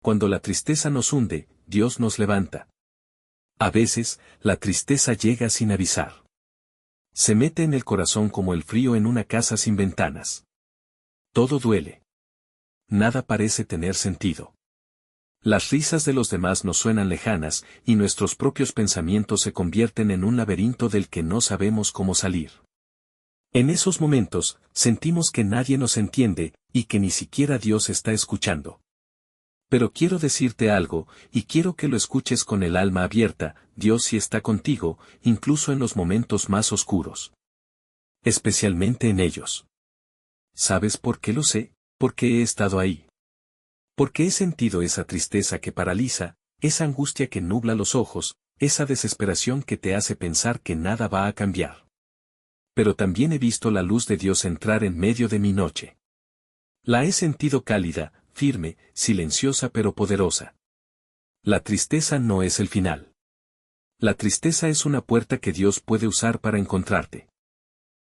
Cuando la tristeza nos hunde, Dios nos levanta. A veces, la tristeza llega sin avisar. Se mete en el corazón como el frío en una casa sin ventanas. Todo duele. Nada parece tener sentido. Las risas de los demás nos suenan lejanas, y nuestros propios pensamientos se convierten en un laberinto del que no sabemos cómo salir. En esos momentos, sentimos que nadie nos entiende, y que ni siquiera Dios está escuchando. Pero quiero decirte algo, y quiero que lo escuches con el alma abierta: Dios sí está contigo, incluso en los momentos más oscuros. Especialmente en ellos. ¿Sabes por qué lo sé? Porque he estado ahí. Porque he sentido esa tristeza que paraliza, esa angustia que nubla los ojos, esa desesperación que te hace pensar que nada va a cambiar. Pero también he visto la luz de Dios entrar en medio de mi noche. La he sentido cálida, firme, silenciosa pero poderosa. La tristeza no es el final. La tristeza es una puerta que Dios puede usar para encontrarte.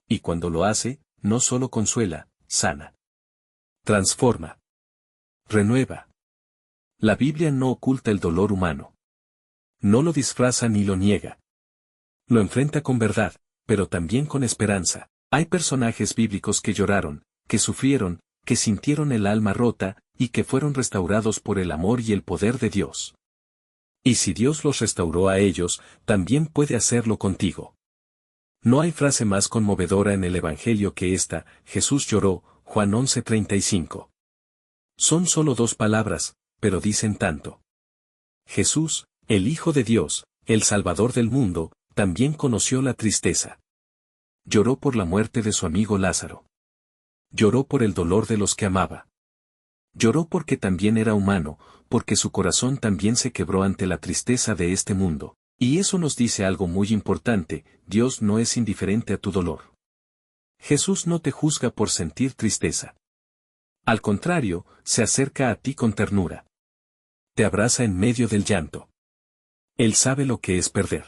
Y cuando lo hace, no solo consuela, sana. Transforma. Renueva. La Biblia no oculta el dolor humano. No lo disfraza ni lo niega. Lo enfrenta con verdad, pero también con esperanza. Hay personajes bíblicos que lloraron, que sufrieron, que sintieron el alma rota, y que fueron restaurados por el amor y el poder de Dios. Y si Dios los restauró a ellos, también puede hacerlo contigo. No hay frase más conmovedora en el Evangelio que esta: Jesús lloró, Juan 11:35. Son solo 2 palabras, pero dicen tanto. Jesús, el Hijo de Dios, el Salvador del mundo, también conoció la tristeza. Lloró por la muerte de su amigo Lázaro. Lloró por el dolor de los que amaba. Lloró porque también era humano, porque su corazón también se quebró ante la tristeza de este mundo. Y eso nos dice algo muy importante: Dios no es indiferente a tu dolor. Jesús no te juzga por sentir tristeza. Al contrario, se acerca a ti con ternura. Te abraza en medio del llanto. Él sabe lo que es perder.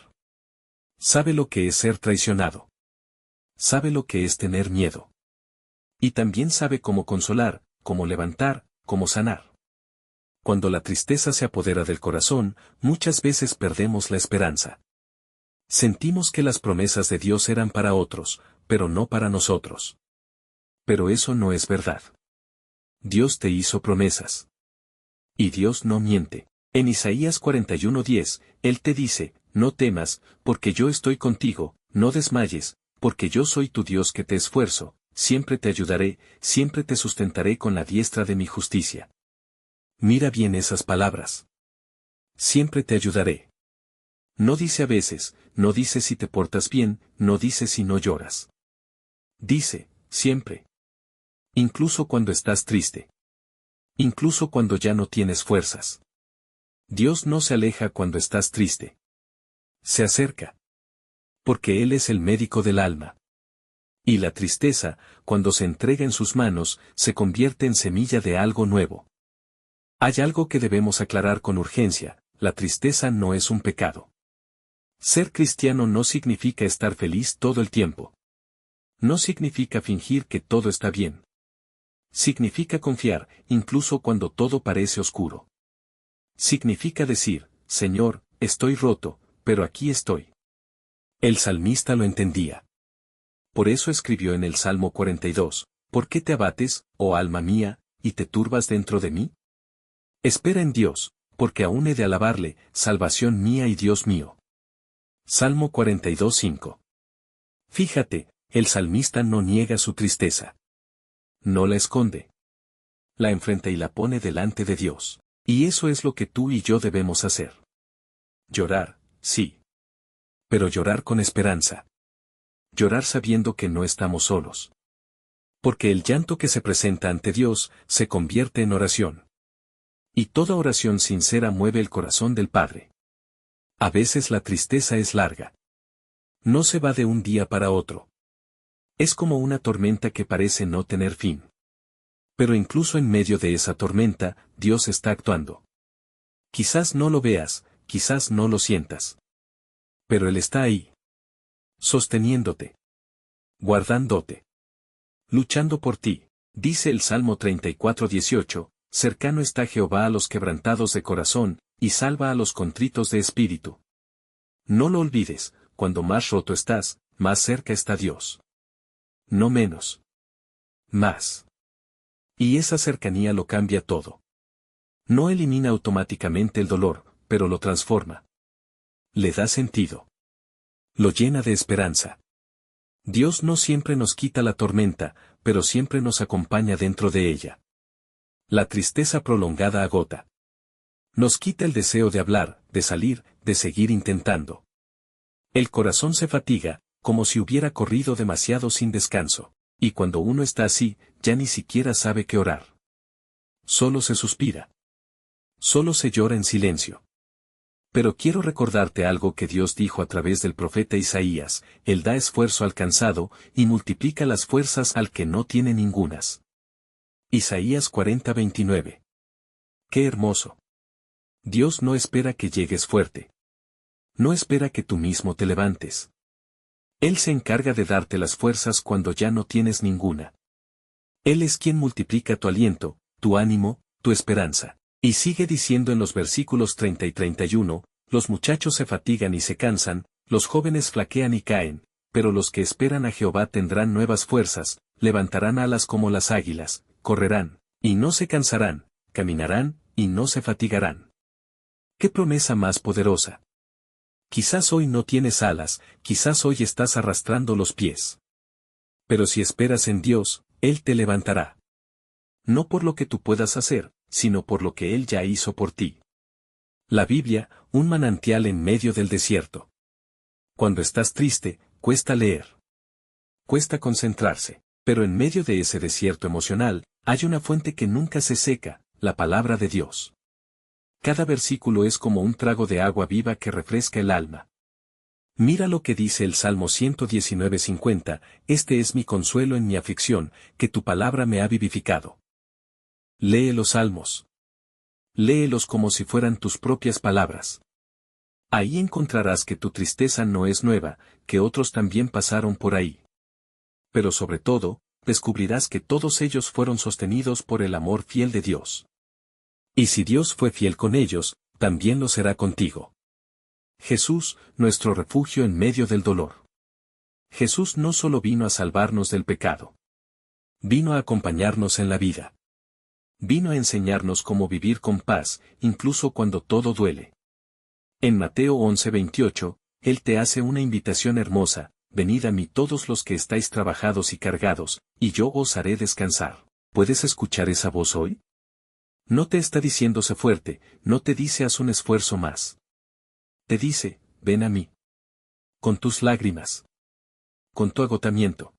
Sabe lo que es ser traicionado. Sabe lo que es tener miedo. Y también sabe cómo consolar, cómo levantar, cómo sanar. Cuando la tristeza se apodera del corazón, muchas veces perdemos la esperanza. Sentimos que las promesas de Dios eran para otros, pero no para nosotros. Pero eso no es verdad. Dios te hizo promesas. Y Dios no miente. En Isaías 41:10, Él te dice: no temas, porque yo estoy contigo; no desmayes, porque yo soy tu Dios que te esfuerzo, siempre te ayudaré, siempre te sustentaré con la diestra de mi justicia. Mira bien esas palabras. Siempre te ayudaré. No dice a veces, no dice si te portas bien, no dice si no lloras. Dice, siempre. Incluso cuando estás triste. Incluso cuando ya no tienes fuerzas. Dios no se aleja cuando estás triste. Se acerca. Porque Él es el médico del alma. Y la tristeza, cuando se entrega en sus manos, se convierte en semilla de algo nuevo. Hay algo que debemos aclarar con urgencia: la tristeza no es un pecado. Ser cristiano no significa estar feliz todo el tiempo. No significa fingir que todo está bien. Significa confiar, incluso cuando todo parece oscuro. Significa decir: Señor, estoy roto, pero aquí estoy. El salmista lo entendía. Por eso escribió en el Salmo 42, ¿por qué te abates, oh alma mía, y te turbas dentro de mí? Espera en Dios, porque aún he de alabarle, salvación mía y Dios mío. Salmo 42:5. Fíjate, el salmista no niega su tristeza. No la esconde. La enfrenta y la pone delante de Dios. Y eso es lo que tú y yo debemos hacer. Llorar, sí. Pero llorar con esperanza. Llorar sabiendo que no estamos solos. Porque el llanto que se presenta ante Dios se convierte en oración. Y toda oración sincera mueve el corazón del Padre. A veces la tristeza es larga. No se va de un día para otro. Es como una tormenta que parece no tener fin. Pero incluso en medio de esa tormenta, Dios está actuando. Quizás no lo veas, quizás no lo sientas. Pero Él está ahí. Sosteniéndote. Guardándote. Luchando por ti, dice el Salmo 34:18, cercano está Jehová a los quebrantados de corazón, y salva a los contritos de espíritu. No lo olvides, cuando más roto estás, más cerca está Dios. No menos. Más. Y esa cercanía lo cambia todo. No elimina automáticamente el dolor, pero lo transforma. Le da sentido. Lo llena de esperanza. Dios no siempre nos quita la tormenta, pero siempre nos acompaña dentro de ella. La tristeza prolongada agota. Nos quita el deseo de hablar, de salir, de seguir intentando. El corazón se fatiga, como si hubiera corrido demasiado sin descanso, y cuando uno está así, ya ni siquiera sabe qué orar. Solo se suspira. Solo se llora en silencio. Pero quiero recordarte algo que Dios dijo a través del profeta Isaías: Él da esfuerzo al cansado, y multiplica las fuerzas al que no tiene ningunas. Isaías 40:29. ¡Qué hermoso! Dios no espera que llegues fuerte. No espera que tú mismo te levantes. Él se encarga de darte las fuerzas cuando ya no tienes ninguna. Él es quien multiplica tu aliento, tu ánimo, tu esperanza. Y sigue diciendo en los versículos 30 y 31, los muchachos se fatigan y se cansan, los jóvenes flaquean y caen, pero los que esperan a Jehová tendrán nuevas fuerzas, levantarán alas como las águilas, correrán, y no se cansarán, caminarán, y no se fatigarán. ¡Qué promesa más poderosa! Quizás hoy no tienes alas, quizás hoy estás arrastrando los pies. Pero si esperas en Dios, Él te levantará. No por lo que tú puedas hacer, sino por lo que Él ya hizo por ti. La Biblia, un manantial en medio del desierto. Cuando estás triste, cuesta leer. Cuesta concentrarse, pero en medio de ese desierto emocional, hay una fuente que nunca se seca, la palabra de Dios. Cada versículo es como un trago de agua viva que refresca el alma. Mira lo que dice el Salmo 119:50, este es mi consuelo en mi aflicción, que tu palabra me ha vivificado. Lee los salmos. Léelos como si fueran tus propias palabras. Ahí encontrarás que tu tristeza no es nueva, que otros también pasaron por ahí. Pero sobre todo, descubrirás que todos ellos fueron sostenidos por el amor fiel de Dios. Y si Dios fue fiel con ellos, también lo será contigo. Jesús, nuestro refugio en medio del dolor. Jesús no solo vino a salvarnos del pecado. Vino a acompañarnos en la vida. Vino a enseñarnos cómo vivir con paz, incluso cuando todo duele. En Mateo 11:28, Él te hace una invitación hermosa: venid a mí todos los que estáis trabajados y cargados, y yo os haré descansar. ¿Puedes escuchar esa voz hoy? No te está diciendo sé fuerte, no te dice haz un esfuerzo más. Te dice, ven a mí. Con tus lágrimas. Con tu agotamiento.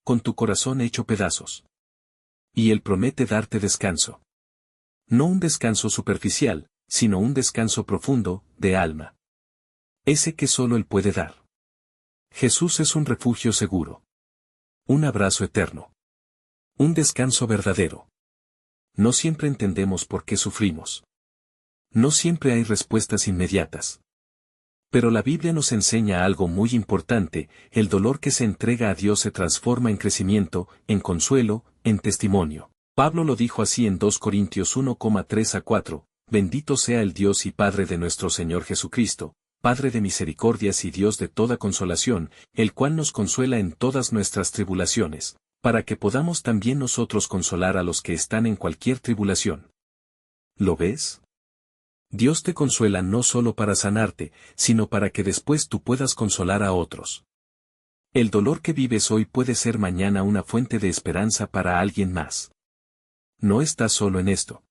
Con tu corazón hecho pedazos. Y Él promete darte descanso. No un descanso superficial, sino un descanso profundo, de alma. Ese que solo Él puede dar. Jesús es un refugio seguro. Un abrazo eterno. Un descanso verdadero. No siempre entendemos por qué sufrimos. No siempre hay respuestas inmediatas. Pero la Biblia nos enseña algo muy importante: el dolor que se entrega a Dios se transforma en crecimiento, en consuelo, en testimonio. Pablo lo dijo así en 2 Corintios 1:3-4, bendito sea el Dios y Padre de nuestro Señor Jesucristo, Padre de misericordias y Dios de toda consolación, el cual nos consuela en todas nuestras tribulaciones, para que podamos también nosotros consolar a los que están en cualquier tribulación. ¿Lo ves? Dios te consuela no solo para sanarte, sino para que después tú puedas consolar a otros. El dolor que vives hoy puede ser mañana una fuente de esperanza para alguien más. No estás solo en esto.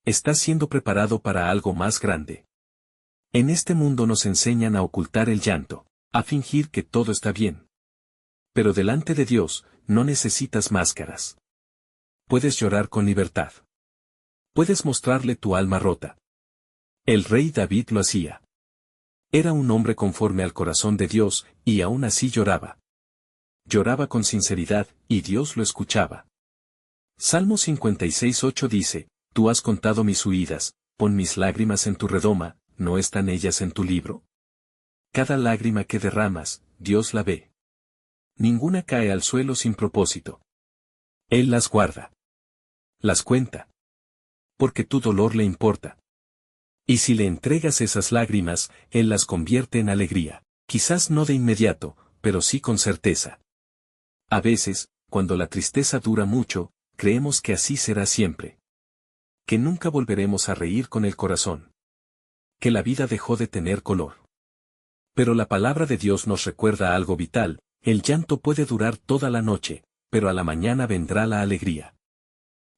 Estás siendo preparado para algo más grande. En este mundo nos enseñan a ocultar el llanto, a fingir que todo está bien. Pero delante de Dios, no necesitas máscaras. Puedes llorar con libertad. Puedes mostrarle tu alma rota. El rey David lo hacía. Era un hombre conforme al corazón de Dios, y aún así lloraba. Lloraba con sinceridad, y Dios lo escuchaba. Salmo 56:8 dice, tú has contado mis huidas, pon mis lágrimas en tu redoma, ¿no están ellas en tu libro? Cada lágrima que derramas, Dios la ve. Ninguna cae al suelo sin propósito. Él las guarda. Las cuenta. porque tu dolor le importa. Y si le entregas esas lágrimas, Él las convierte en alegría. Quizás no de inmediato, pero sí con certeza. A veces, cuando la tristeza dura mucho, creemos que así será siempre. Que nunca volveremos a reír con el corazón. Que la vida dejó de tener color. Pero la palabra de Dios nos recuerda algo vital: el llanto puede durar toda la noche, pero a la mañana vendrá la alegría.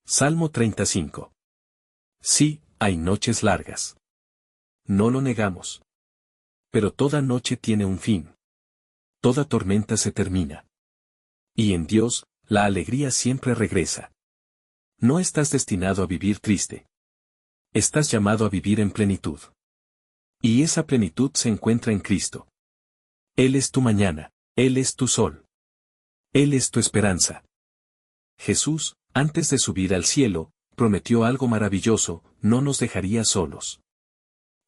Salmo 35. Sí, hay noches largas. No lo negamos. Pero toda noche tiene un fin. Toda tormenta se termina. Y en Dios, la alegría siempre regresa. No estás destinado a vivir triste. Estás llamado a vivir en plenitud. Y esa plenitud se encuentra en Cristo. Él es tu mañana, Él es tu sol. Él es tu esperanza. Jesús, antes de subir al cielo, prometió algo maravilloso: no nos dejaría solos.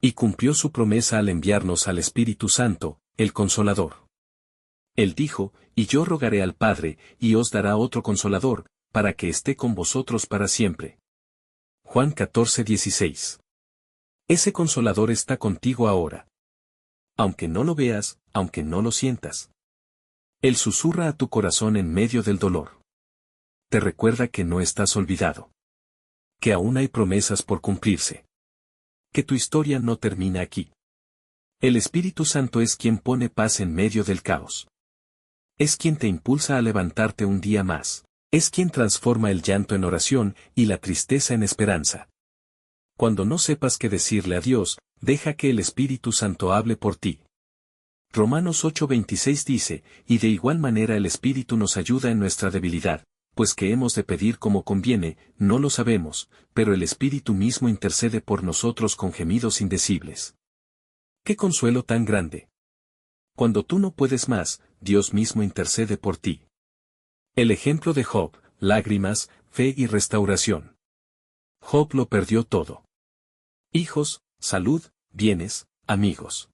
Y cumplió su promesa al enviarnos al Espíritu Santo, el Consolador. Él dijo: y yo rogaré al Padre, y os dará otro Consolador, para que esté con vosotros para siempre. Juan 14:16. Ese Consolador está contigo ahora. Aunque no lo veas, aunque no lo sientas. Él susurra a tu corazón en medio del dolor. Te recuerda que no estás olvidado. Que aún hay promesas por cumplirse. Que tu historia no termina aquí. El Espíritu Santo es quien pone paz en medio del caos. Es quien te impulsa a levantarte un día más. Es quien transforma el llanto en oración y la tristeza en esperanza. Cuando no sepas qué decirle a Dios, deja que el Espíritu Santo hable por ti. Romanos 8:26 dice: y de igual manera el Espíritu nos ayuda en nuestra debilidad, pues que hemos de pedir como conviene, no lo sabemos, pero el Espíritu mismo intercede por nosotros con gemidos indecibles. ¡Qué consuelo tan grande! Cuando tú no puedes más, Dios mismo intercede por ti. El ejemplo de Job: lágrimas, fe y restauración. Job lo perdió todo. Hijos, salud, bienes, amigos.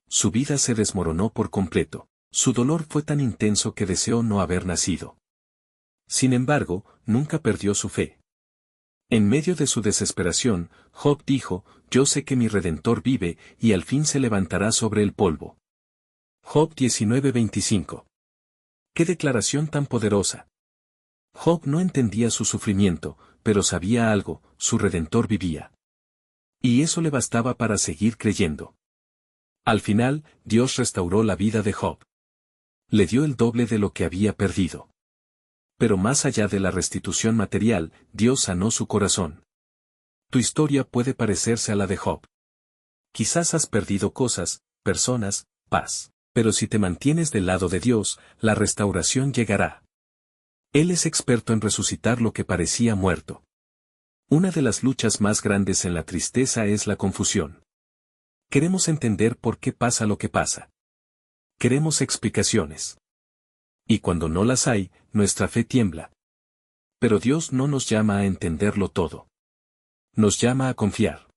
Su vida se desmoronó por completo. Su dolor fue tan intenso que deseó no haber nacido. Sin embargo, nunca perdió su fe. En medio de su desesperación, Job dijo: yo sé que mi Redentor vive, y al fin se levantará sobre el polvo. Job 19:25. ¡Qué declaración tan poderosa! Job no entendía su sufrimiento, pero sabía algo: su Redentor vivía. Y eso le bastaba para seguir creyendo. Al final, Dios restauró la vida de Job. Le dio el doble de lo que había perdido. Pero más allá de la restitución material, Dios sanó su corazón. Tu historia puede parecerse a la de Job. Quizás has perdido cosas, personas, paz. Pero si te mantienes del lado de Dios, la restauración llegará. Él es experto en resucitar lo que parecía muerto. Una de las luchas más grandes en la tristeza es la confusión. Queremos entender por qué pasa lo que pasa. Queremos explicaciones. Y cuando no las hay, nuestra fe tiembla. Pero Dios no nos llama a entenderlo todo. Nos llama a confiar.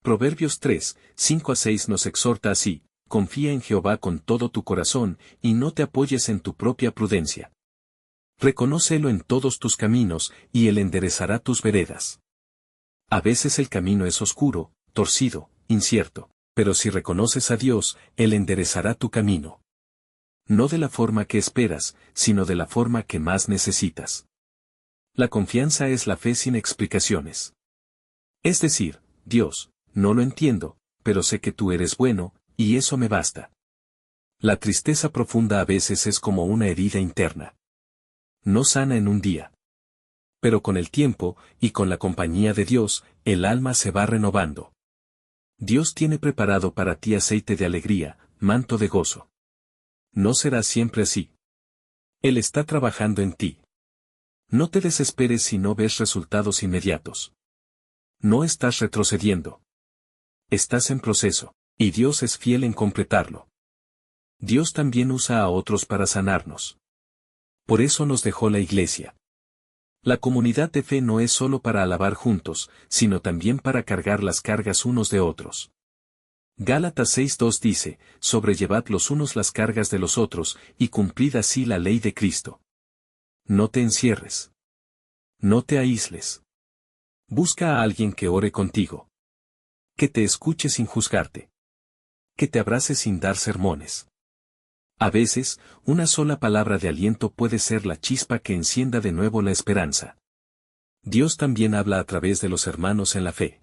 Proverbios 3:5-6 nos exhorta así: confía en Jehová con todo tu corazón, y no te apoyes en tu propia prudencia. Reconócelo en todos tus caminos, y Él enderezará tus veredas. A veces el camino es oscuro, torcido, incierto, pero si reconoces a Dios, Él enderezará tu camino. No de la forma que esperas, sino de la forma que más necesitas. La confianza es la fe sin explicaciones. Es decir: Dios, no lo entiendo, pero sé que tú eres bueno, y eso me basta. La tristeza profunda a veces es como una herida interna. No sana en un día. Pero con el tiempo, y con la compañía de Dios, el alma se va renovando. Dios tiene preparado para ti aceite de alegría, manto de gozo. No será siempre así. Él está trabajando en ti. No te desesperes si no ves resultados inmediatos. No estás retrocediendo. Estás en proceso. Y Dios es fiel en completarlo. Dios también usa a otros para sanarnos. Por eso nos dejó la iglesia. La comunidad de fe no es solo para alabar juntos, sino también para cargar las cargas unos de otros. Gálatas 6:2 dice: sobrellevad los unos las cargas de los otros, y cumplid así la ley de Cristo. No te encierres. No te aísles. Busca a alguien que ore contigo. Que te escuche sin juzgarte. Que te abrace sin dar sermones. A veces, una sola palabra de aliento puede ser la chispa que encienda de nuevo la esperanza. Dios también habla a través de los hermanos en la fe.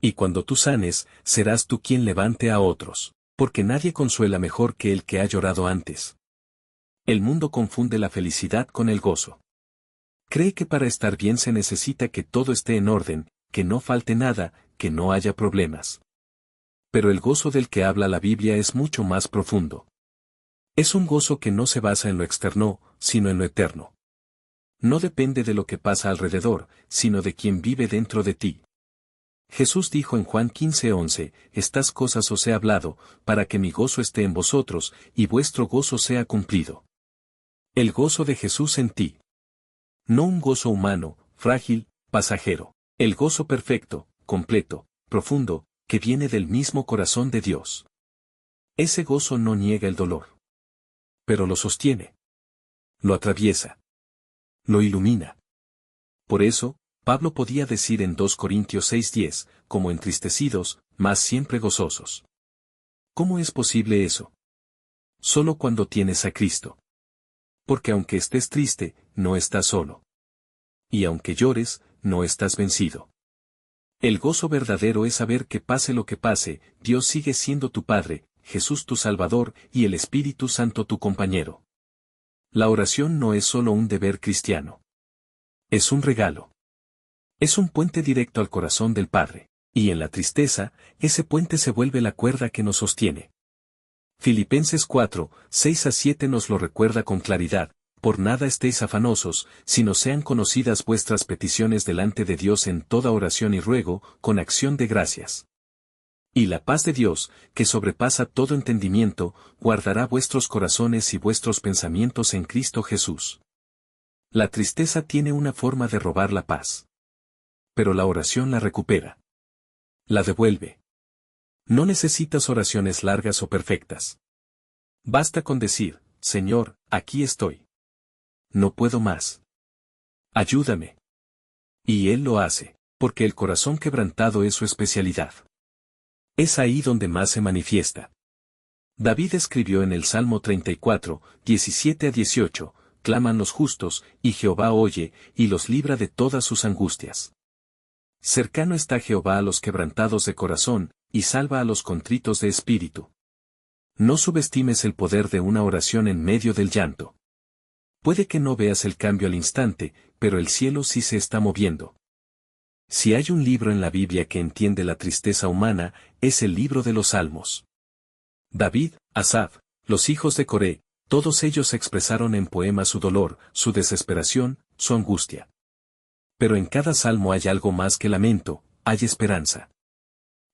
Y cuando tú sanes, serás tú quien levante a otros, porque nadie consuela mejor que el que ha llorado antes. El mundo confunde la felicidad con el gozo. Cree que para estar bien se necesita que todo esté en orden, que no falte nada, que no haya problemas. Pero el gozo del que habla la Biblia es mucho más profundo. Es un gozo que no se basa en lo externo, sino en lo eterno. No depende de lo que pasa alrededor, sino de quien vive dentro de ti. Jesús dijo en Juan 15:11, estas cosas os he hablado, para que mi gozo esté en vosotros, y vuestro gozo sea cumplido. El gozo de Jesús en ti. No un gozo humano, frágil, pasajero. El gozo perfecto, completo, profundo, que viene del mismo corazón de Dios. Ese gozo no niega el dolor. Pero lo sostiene. Lo atraviesa. Lo ilumina. Por eso, Pablo podía decir en 2 Corintios 6:10, como entristecidos, mas siempre gozosos. ¿Cómo es posible eso? Solo cuando tienes a Cristo. Porque aunque estés triste, no estás solo. Y aunque llores, no estás vencido. El gozo verdadero es saber que pase lo que pase, Dios sigue siendo tu Padre, Jesús tu Salvador, y el Espíritu Santo tu compañero. La oración no es solo un deber cristiano. Es un regalo. Es un puente directo al corazón del Padre, y en la tristeza, ese puente se vuelve la cuerda que nos sostiene. Filipenses 4:6-7 nos lo recuerda con claridad, por nada estéis afanosos, sino sean conocidas vuestras peticiones delante de Dios en toda oración y ruego, con acción de gracias. Y la paz de Dios, que sobrepasa todo entendimiento, guardará vuestros corazones y vuestros pensamientos en Cristo Jesús. La tristeza tiene una forma de robar la paz. Pero la oración la recupera. La devuelve. No necesitas oraciones largas o perfectas. Basta con decir, Señor, aquí estoy. No puedo más. Ayúdame. Y Él lo hace, porque el corazón quebrantado es su especialidad. Es ahí donde más se manifiesta. David escribió en el Salmo 34:17-18, claman los justos, y Jehová oye, y los libra de todas sus angustias. Cercano está Jehová a los quebrantados de corazón, y salva a los contritos de espíritu. No subestimes el poder de una oración en medio del llanto. Puede que no veas el cambio al instante, pero el cielo sí se está moviendo. Si hay un libro en la Biblia que entiende la tristeza humana, es el libro de los Salmos. David, Asaf, los hijos de Coré, todos ellos expresaron en poemas su dolor, su desesperación, su angustia. Pero en cada salmo hay algo más que lamento, hay esperanza.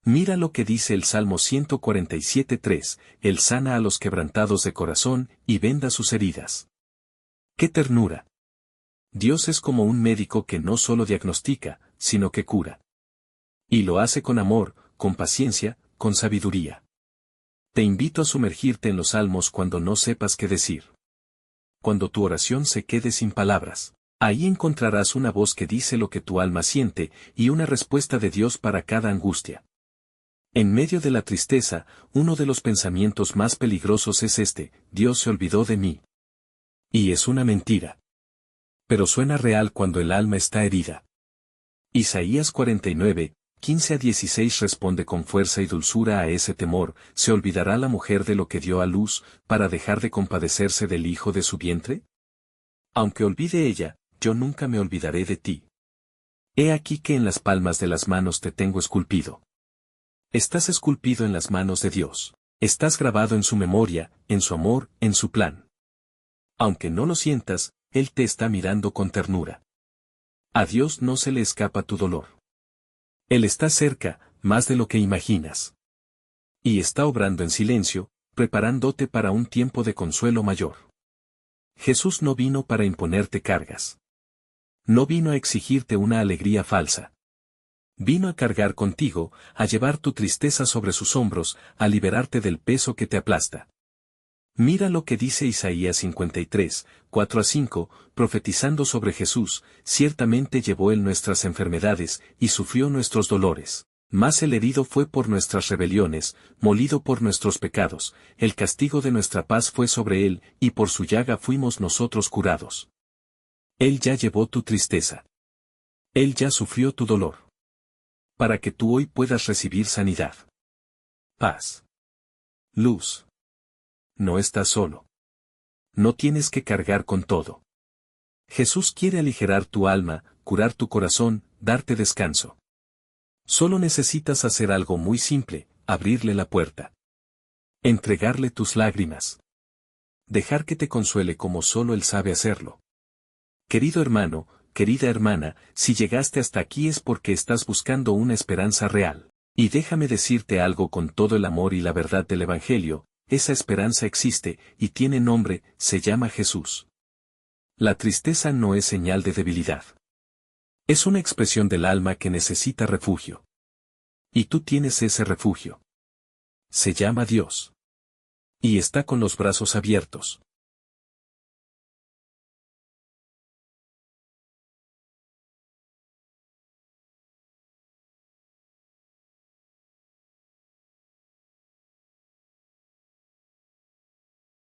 Mira lo que dice el Salmo 147:3, Él sana a los quebrantados de corazón, y venda sus heridas. ¡Qué ternura! Dios es como un médico que no solo diagnostica, sino que cura. Y lo hace con amor, con paciencia, con sabiduría. Te invito a sumergirte en los salmos cuando no sepas qué decir. Cuando tu oración se quede sin palabras, ahí encontrarás una voz que dice lo que tu alma siente, y una respuesta de Dios para cada angustia. En medio de la tristeza, uno de los pensamientos más peligrosos es este, Dios se olvidó de mí. Y es una mentira. Pero suena real cuando el alma está herida. Isaías 49:15-16 responde con fuerza y dulzura a ese temor, ¿se olvidará la mujer de lo que dio a luz, para dejar de compadecerse del hijo de su vientre? Aunque olvide ella, yo nunca me olvidaré de ti. He aquí que en las palmas de las manos te tengo esculpido. Estás esculpido en las manos de Dios. Estás grabado en su memoria, en su amor, en su plan. Aunque no lo sientas, Él te está mirando con ternura. A Dios no se le escapa tu dolor. Él está cerca, más de lo que imaginas. Y está obrando en silencio, preparándote para un tiempo de consuelo mayor. Jesús no vino para imponerte cargas. No vino a exigirte una alegría falsa. Vino a cargar contigo, a llevar tu tristeza sobre sus hombros, a liberarte del peso que te aplasta. Mira lo que dice Isaías 53, 4 a 5, profetizando sobre Jesús: ciertamente llevó él nuestras enfermedades, y sufrió nuestros dolores. Mas el herido fue por nuestras rebeliones, molido por nuestros pecados, el castigo de nuestra paz fue sobre él, y por su llaga fuimos nosotros curados. Él ya llevó tu tristeza. Él ya sufrió tu dolor. Para que tú hoy puedas recibir sanidad. Paz. Luz. No estás solo. No tienes que cargar con todo. Jesús quiere aligerar tu alma, curar tu corazón, darte descanso. Solo necesitas hacer algo muy simple: abrirle la puerta. Entregarle tus lágrimas. Dejar que te consuele como solo Él sabe hacerlo. Querido hermano, querida hermana, si llegaste hasta aquí es porque estás buscando una esperanza real. Y déjame decirte algo con todo el amor y la verdad del Evangelio: esa esperanza existe, y tiene nombre, se llama Jesús. La tristeza no es señal de debilidad. Es una expresión del alma que necesita refugio. Y tú tienes ese refugio. Se llama Dios. Y está con los brazos abiertos.